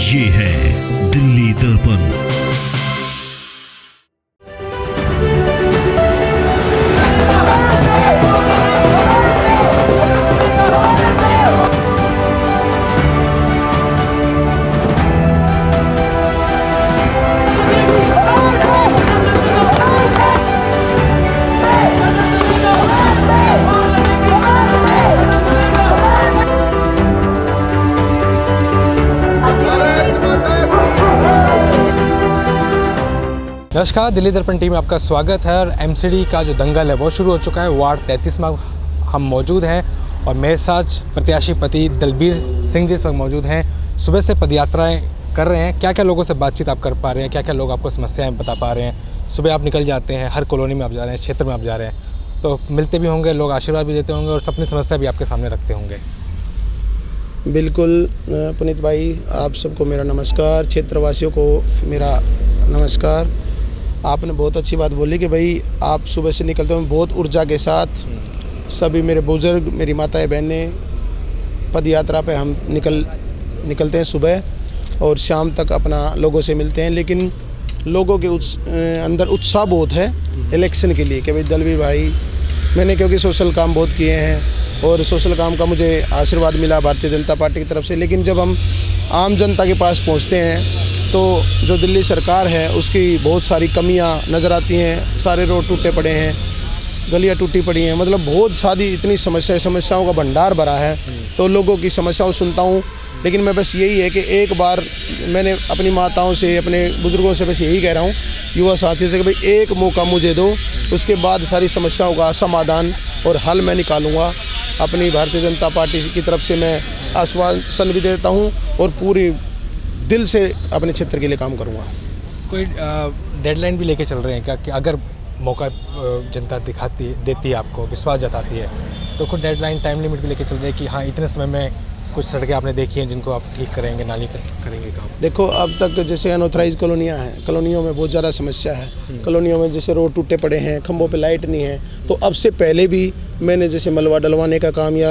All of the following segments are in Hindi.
ये है दिल्ली दर्पण। नमस्कार, दिल्ली दर्पण टीम में आपका स्वागत है। और एमसीडी का जो दंगल है वो शुरू हो चुका है। वार्ड 33 में हम मौजूद हैं और मेरे साथ प्रत्याशी पति दलबीर सिंह जी इस वक्त मौजूद हैं। सुबह से पदयात्राएं कर रहे हैं। क्या क्या लोगों से बातचीत आप कर पा रहे हैं, क्या क्या लोग आपको समस्याएं बता पा रहे हैं? सुबह आप निकल जाते हैं, हर कॉलोनी में आप जा रहे हैं, क्षेत्र में आप जा रहे हैं, तो मिलते भी होंगे, लोग आशीर्वाद भी देते होंगे और अपनी समस्या भी आपके सामने रखते होंगे। बिल्कुल पुनीत भाई, आप सबको मेरा नमस्कार, क्षेत्रवासियों को मेरा नमस्कार। आपने बहुत अच्छी बात बोली कि भाई आप सुबह से निकलते हैं बहुत ऊर्जा के साथ। सभी मेरे बुज़ुर्ग, मेरी माताएं बहनें पद यात्रा पे हम निकलते हैं सुबह और शाम तक अपना लोगों से मिलते हैं। लेकिन लोगों के अंदर उत्साह बहुत है इलेक्शन के लिए कि भाई दलबीर भाई, मैंने क्योंकि सोशल काम बहुत किए हैं और सोशल काम का मुझे आशीर्वाद मिला भारतीय जनता पार्टी की तरफ से। लेकिन जब हम आम जनता के पास पहुंचते हैं तो जो दिल्ली सरकार है उसकी बहुत सारी कमियां नज़र आती हैं। सारे रोड टूटे पड़े हैं, गलियां टूटी पड़ी हैं, मतलब बहुत सारी इतनी समस्याओं का भंडार भरा है। तो लोगों की समस्याओं सुनता हूं, लेकिन मैं बस यही है कि एक बार मैंने अपनी माताओं से, अपने बुज़ुर्गों से बस यही कह रहा हूं, युवा साथियों से, कि भाई एक मौका मुझे दो, उसके बाद सारी समस्याओं का समाधान और हल मैं निकालूँगा। अपनी भारतीय जनता पार्टी की तरफ से मैं आश्वासन भी देता हूँ और पूरी दिल से अपने क्षेत्र के लिए काम करूँगा। कोई डेडलाइन भी लेके चल रहे हैं क्या कि अगर मौका जनता देती है, आपको विश्वास जताती है, तो कुछ डेडलाइन टाइम लिमिट भी लेके चल रहे हैं कि हाँ इतने समय में कुछ सड़कें आपने देखी हैं जिनको आप ठीक करेंगे, नाली करेंगे काम? देखो, अब तक जैसे अनऑथराइज कॉलोनियाँ हैं, कॉलोनियों में बहुत ज़्यादा समस्या है। कॉलोनियों में जैसे रोड टूटे पड़े हैं, खंभों पे लाइट नहीं है। तो अब से पहले भी मैंने जैसे मलबा डलवाने का काम या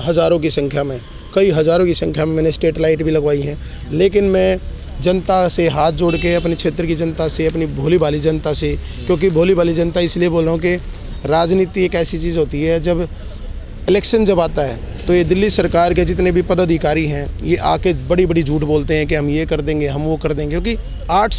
हज़ारों की संख्या में, कई हज़ारों की संख्या में मैंने स्ट्रीट लाइट भी लगवाई हैं। लेकिन मैं जनता से हाथ जोड़ के, अपने क्षेत्र की जनता से, अपनी भोली भाली जनता से, क्योंकि भोली भाली जनता इसलिए बोल रहा हूँ कि राजनीति एक ऐसी चीज़ होती है, जब इलेक्शन जब आता है तो ये दिल्ली सरकार के जितने भी पदाधिकारी हैं ये आके बड़ी बड़ी झूठ बोलते हैं कि हम ये कर देंगे, हम वो कर देंगे। क्योंकि 8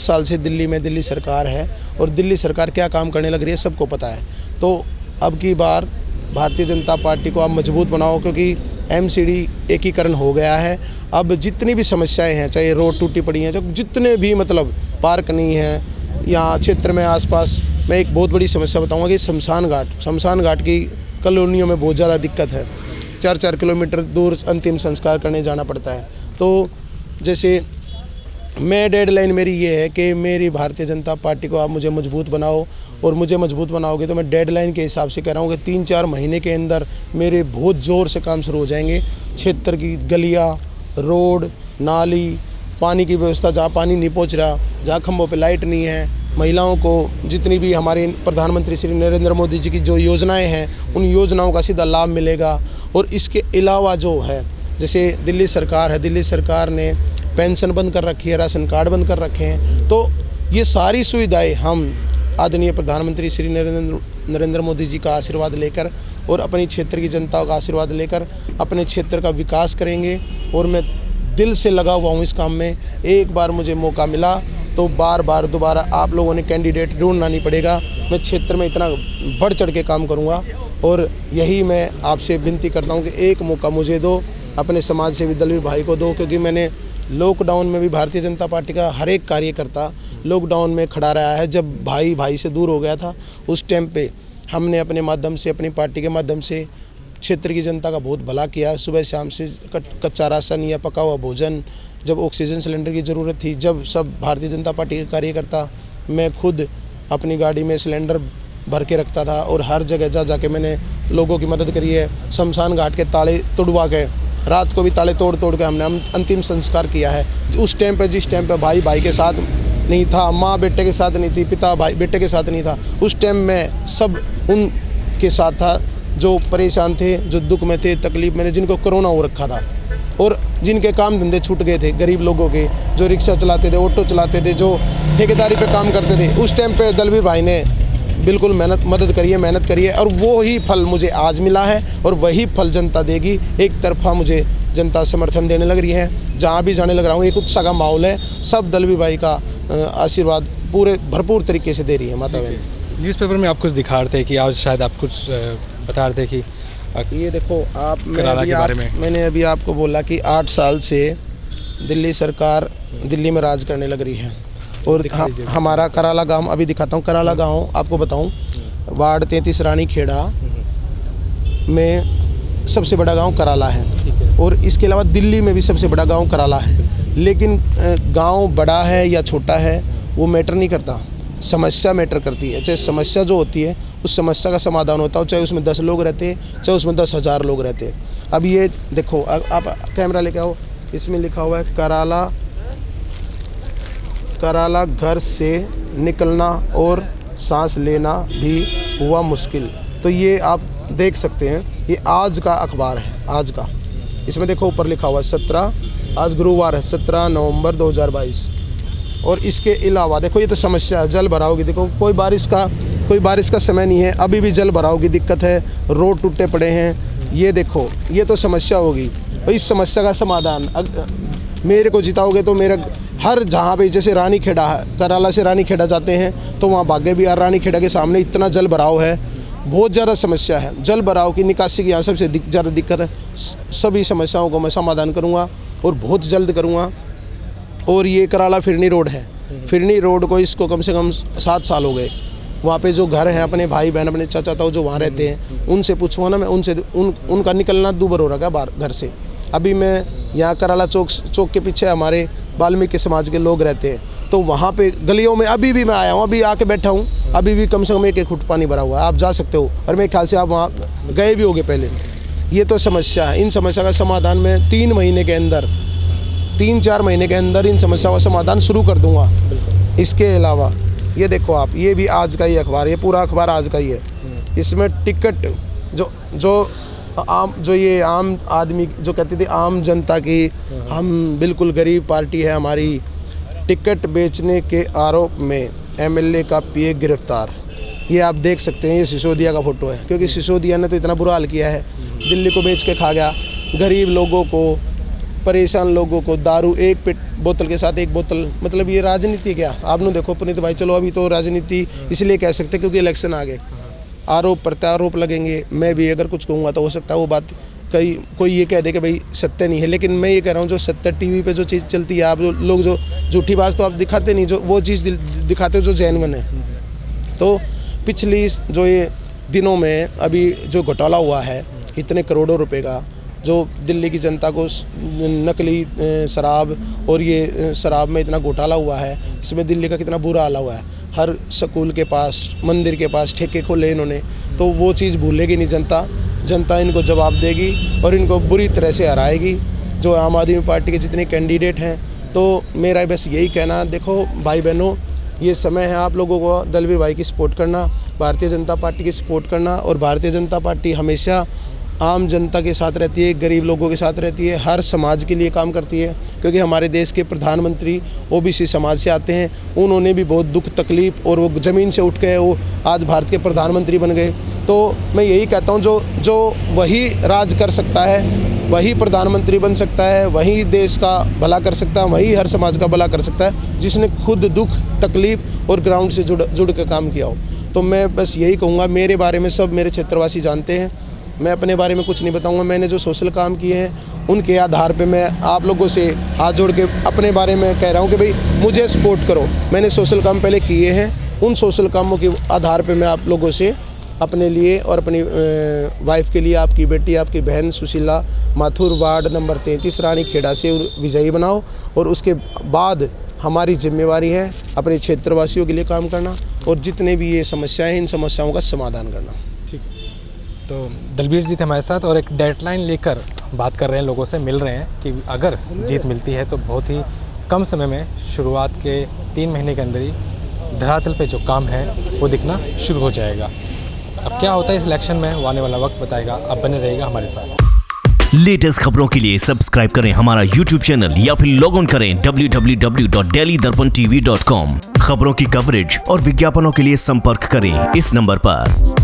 साल से दिल्ली में दिल्ली सरकार है और दिल्ली सरकार क्या काम करने लग रही है सबको पता है। तो अब की बार भारतीय जनता पार्टी को आप मजबूत बनाओ, क्योंकि एमसीडी एकीकरण हो गया है। अब जितनी भी समस्याएं हैं, चाहे रोड टूटी पड़ी हैं, चाहे जितने भी मतलब पार्क नहीं है यहाँ क्षेत्र में आसपास, मैं एक बहुत बड़ी समस्या बताऊंगा कि शमशान घाट की कॉलोनियों में बहुत ज़्यादा दिक्कत है। 4-4 किलोमीटर दूर अंतिम संस्कार करने जाना पड़ता है। तो जैसे मैं डेडलाइन मेरी ये है कि मेरी भारतीय जनता पार्टी को आप मुझे मजबूत बनाओ, और मुझे मजबूत बनाओगे तो मैं डेडलाइन के हिसाब से कह रहा हूँ कि 3-4 महीने के अंदर मेरे बहुत ज़ोर से काम शुरू हो जाएंगे। क्षेत्र की गलियाँ, रोड, नाली, पानी की व्यवस्था, जहाँ पानी नहीं पहुँच रहा, जहाँ खंभों पे लाइट नहीं है, महिलाओं को जितनी भी हमारे प्रधानमंत्री श्री नरेंद्र मोदी जी की जो योजनाएं हैं उन योजनाओं का सीधा लाभ मिलेगा। और इसके अलावा जो है, जैसे दिल्ली सरकार है, दिल्ली सरकार ने पेंशन बंद कर रखी है, राशन कार्ड बंद कर रखे हैं। तो ये सारी सुविधाएं हम आदरणीय प्रधानमंत्री श्री नरेंद्र मोदी जी का आशीर्वाद लेकर और अपनी क्षेत्र की जनता का आशीर्वाद लेकर अपने क्षेत्र का विकास करेंगे। और मैं दिल से लगा हुआ हूँ इस काम में। एक बार मुझे मौका मिला तो बार दोबारा आप लोगों ने कैंडिडेट ढूंढना नहीं पड़ेगा। मैं क्षेत्र में इतना बढ़ चढ़ के काम करूँगा और यही मैं आपसे विनती करता हूँ कि एक मौका मुझे दो, अपने समाज सेवी दलबीर भाई को दो। क्योंकि मैंने लॉकडाउन में भी भारतीय जनता पार्टी का हर एक कार्यकर्ता लॉकडाउन में खड़ा रहा है। जब भाई से दूर हो गया था उस टाइम पे हमने अपने माध्यम से, अपनी पार्टी के माध्यम से क्षेत्र की जनता का बहुत भला किया। सुबह शाम से कच्चा राशन या पका हुआ भोजन, जब ऑक्सीजन सिलेंडर की ज़रूरत थी, जब सब भारतीय जनता पार्टी के कार्यकर्ता, मैं खुद अपनी गाड़ी में सिलेंडर भर के रखता था और हर जगह जा जाके मैंने लोगों की मदद करी है। शमशान घाट के ताले तोड़वा के, रात को भी ताले तोड़ के हमने अंतिम संस्कार किया है। उस टाइम पे, जिस टाइम पे भाई के साथ नहीं था, माँ बेटे के साथ नहीं थी, पिता भाई बेटे के साथ नहीं था, उस टाइम मैं सब उनके साथ था जो परेशान थे, जो दुख में थे, तकलीफ में, जिनको कोरोना हो रखा था। और जिनके काम धंधे छूट गए थे, गरीब लोगों के, जो रिक्शा चलाते थे, ऑटो चलाते थे, जो ठेकेदारी पे काम करते थे, उस टाइम पे दलवीर भाई ने बिल्कुल मेहनत करी है और वो ही फल मुझे आज मिला है और वही फल जनता देगी। एक तरफा मुझे जनता समर्थन देने लग रही है, जहाँ भी जाने लग रहा हूँ एक उत्साह का माहौल है। सब दलवीर भाई का आशीर्वाद पूरे भरपूर तरीके से दे रही है माता बहन। न्यूज़पेपर में आप कुछ दिखा रहे थे कि आज शायद आप कुछ बता रहे थे कि ये देखो आप, में मैंने अभी आपको बोला कि 8 साल से दिल्ली सरकार दिल्ली में राज करने लग रही है और हमारा कराला गांव, अभी दिखाता हूँ कराला गांव आपको बताऊँ, वार्ड 33 रानी खेड़ा में सबसे बड़ा गांव कराला है और इसके अलावा दिल्ली में भी सबसे बड़ा गांव कराला है। लेकिन गांव बड़ा है या छोटा है वो मैटर नहीं करता, समस्या मैटर करती है। चाहे समस्या जो होती है उस समस्या का समाधान होता हो, चाहे उसमें 10 लोग रहते हैं, चाहे उसमें 10,000 लोग रहते हैं। अब ये देखो, आप कैमरा लेके आओ, इसमें लिखा हुआ है कराला घर से निकलना और सांस लेना भी हुआ मुश्किल। तो ये आप देख सकते हैं, ये आज का अखबार है, आज का। इसमें देखो ऊपर लिखा हुआ है 17, आज गुरुवार है 17 नवंबर 2022। और इसके अलावा देखो ये तो समस्या है, जल भराव की। देखो कोई बारिश का समय नहीं है, अभी भी जल भराव की दिक्कत है, रोड टूटे पड़े हैं। ये देखो ये तो समस्या होगी। और इस समस्या का समाधान मेरे को जिताओगे तो मेरा हर जहाँ पे, जैसे रानी खेड़ा है, कराला से रानी खेड़ा जाते हैं तो वहाँ भाग्य विहार रानी खेड़ा के सामने इतना जल भराव है, बहुत ज़्यादा समस्या है। जल भराव की निकासी की यहाँ सबसे ज़्यादा दिक्कत है। सभी समस्याओं को मैं समाधान करूँगा और बहुत जल्द करूँगा। और ये कराला फिरनी रोड है, फिरनी रोड को इसको कम से कम 7 साल हो गए। वहाँ पे जो घर हैं, अपने भाई बहन, अपने चाचा ताऊ जो वहाँ रहते हैं, उनसे पूछूँगा ना मैं, उनका निकलना दूभर हो रहा है बाहर घर से। अभी मैं यहाँ कराला चौक के पीछे हमारे वाल्मीकि समाज के लोग रहते हैं, तो वहाँ पे गलियों में अभी भी मैं आया हूँ, अभी आके बैठा हूँ, अभी भी कम से कम 1 फुट पानी भरा हुआ है। आप जा सकते हो और मेरे ख्याल से आप वहाँ गए भी होंगे पहले। ये तो समस्या है। इन समस्या का समाधान मैं 3-4 महीने के अंदर इन समस्याओं का समाधान शुरू कर दूंगा। इसके अलावा ये देखो आप, ये भी आज का ही अखबार, ये पूरा अखबार आज का ही है। इसमें टिकट ये आम आदमी जो कहते थे, आम जनता की, हम बिल्कुल गरीब पार्टी है हमारी, टिकट बेचने के आरोप में एमएलए का पीए गिरफ्तार। ये आप देख सकते हैं, ये सिसोदिया का फोटो है, क्योंकि सिसोदिया ने तो इतना बुरा हाल किया है, दिल्ली को बेच के खा गया। गरीब लोगों को, परेशान लोगों को दारू एक बोतल के साथ 1 बोतल, मतलब ये राजनीति क्या? आपने देखो पुनीत भाई, चलो अभी तो राजनीति इसलिए कह सकते क्योंकि इलेक्शन आ गए, आरोप प्रत्यारोप लगेंगे। मैं भी अगर कुछ कहूँगा तो हो सकता है वो बात कोई ये कह दे कि भाई सत्य नहीं है, लेकिन मैं ये कह रहा हूँ जो सत्य टीवी पे जो चीज़ चलती है, आप लोग जो झूठी बात तो आप दिखाते नहीं, जो वो चीज़ दिखाते हो जो जेन्युइन है। तो पिछली जो ये दिनों में अभी जो घोटाला हुआ है इतने करोड़ों रुपए का, जो दिल्ली की जनता को नकली शराब और ये शराब में इतना घोटाला हुआ है, इसमें दिल्ली का कितना बुरा हाल हुआ है। हर स्कूल के पास, मंदिर के पास ठेके खोले इन्होंने, तो वो चीज़ भूलेगी नहीं जनता इनको जवाब देगी और इनको बुरी तरह से हराएगी। जो आम आदमी पार्टी के जितने कैंडिडेट हैं, तो मेरा बस यही कहना, देखो भाई बहनों, ये समय है आप लोगों को दलवीर भाई की सपोर्ट करना, भारतीय जनता पार्टी की सपोर्ट करना। और भारतीय जनता पार्टी हमेशा आम जनता के साथ रहती है, गरीब लोगों के साथ रहती है, हर समाज के लिए काम करती है। क्योंकि हमारे देश के प्रधानमंत्री ओबीसी समाज से आते हैं, उन्होंने भी बहुत दुख तकलीफ और वो ज़मीन से उठ के वो आज भारत के प्रधानमंत्री बन गए। तो मैं यही कहता हूँ, जो वही राज कर सकता है, वही प्रधानमंत्री बन सकता है, वही देश का भला कर सकता है, वही हर समाज का भला कर सकता है, जिसने खुद दुख तकलीफ और ग्राउंड से जुड़ के काम किया हो। तो मैं बस यही कहूँगा, मेरे बारे में सब मेरे क्षेत्रवासी जानते हैं, मैं अपने बारे में कुछ नहीं बताऊंगा। मैंने जो सोशल काम किए हैं उनके आधार पे मैं आप लोगों से हाथ जोड़ के अपने बारे में कह रहा हूं कि भाई मुझे सपोर्ट करो। मैंने सोशल काम पहले किए हैं, उन सोशल कामों के आधार पे मैं आप लोगों से अपने लिए और अपनी वाइफ के लिए, आपकी बेटी, आपकी बहन सुशीला माथुर, वार्ड नंबर 33 रानी खेड़ा से विजयी बनाओ। और उसके बाद हमारी जिम्मेवारी है अपने क्षेत्रवासियों के लिए काम करना और जितने भी ये समस्याएं हैं इन समस्याओं का समाधान करना। ठीक, तो दलबीर जी थे हमारे साथ और एक डेडलाइन लेकर बात कर रहे हैं, लोगों से मिल रहे हैं कि अगर जीत मिलती है तो बहुत ही कम समय में, शुरुआत के 3 महीने के अंदर ही धरातल पे जो काम है वो दिखना शुरू हो जाएगा। अब क्या होता है इस इलेक्शन में, वो आने वाला वक्त बताएगा। अब बने रहेगा हमारे साथ। लेटेस्ट खबरों के लिए सब्सक्राइब करें हमारा YouTube चैनल या फिर लॉग ऑन करें www.delhidarpantv.com। खबरों की कवरेज और विज्ञापनों के लिए संपर्क करें इस नंबर पर।